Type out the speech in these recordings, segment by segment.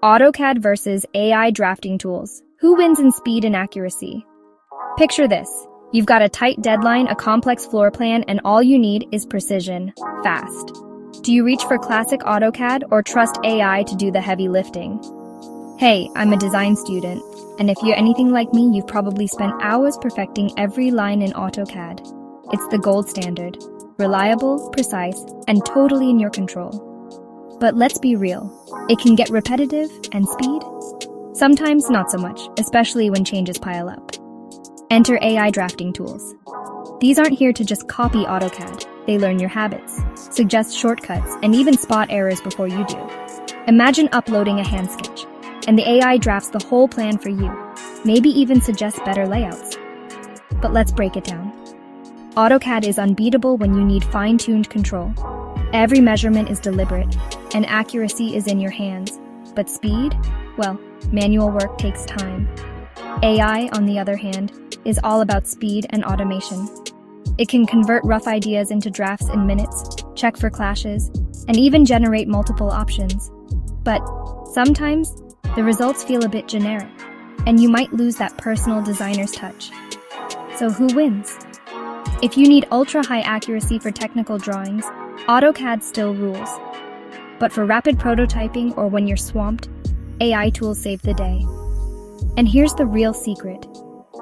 AutoCAD versus AI drafting tools. Who wins in speed and accuracy? Picture this. You've got a tight deadline, a complex floor plan, and all you need is precision, fast. Do you reach for classic AutoCAD or trust AI to do the heavy lifting? Hey, I'm a design student, and if you're anything like me, you've probably spent hours perfecting every line in AutoCAD. It's the gold standard. Reliable, precise, and totally in your control. But let's be real, it can get repetitive and speed? Sometimes not so much, especially when changes pile up. Enter AI drafting tools. These aren't here to just copy AutoCAD. They learn your habits, suggest shortcuts, and even spot errors before you do. Imagine uploading a hand sketch, and the AI drafts the whole plan for you, maybe even suggests better layouts. But let's break it down. AutoCAD is unbeatable when you need fine-tuned control. Every measurement is deliberate, and accuracy is in your hands. But speed? Well, manual work takes time. AI, on the other hand, is all about speed and automation. It can convert rough ideas into drafts in minutes, check for clashes, and even generate multiple options. But sometimes, the results feel a bit generic, and you might lose that personal designer's touch. So who wins? If you need ultra-high accuracy for technical drawings, AutoCAD still rules. But for rapid prototyping or when you're swamped, AI tools save the day. And here's the real secret.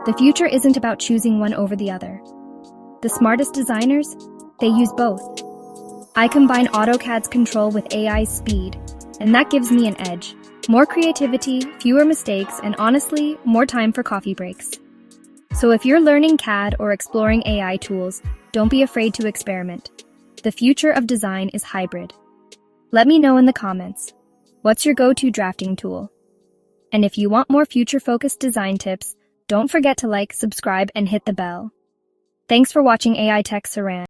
The future isn't about choosing one over the other. The smartest designers, they use both. I combine AutoCAD's control with AI's speed, and that gives me an edge. More creativity, fewer mistakes, and honestly, more time for coffee breaks. So if you're learning CAD or exploring AI tools, don't be afraid to experiment. The future of design is hybrid. Let me know in the comments. What's your go-to drafting tool? And if you want more future-focused design tips, don't forget to like, subscribe, and hit the bell. Thanks for watching AI Tech Saran.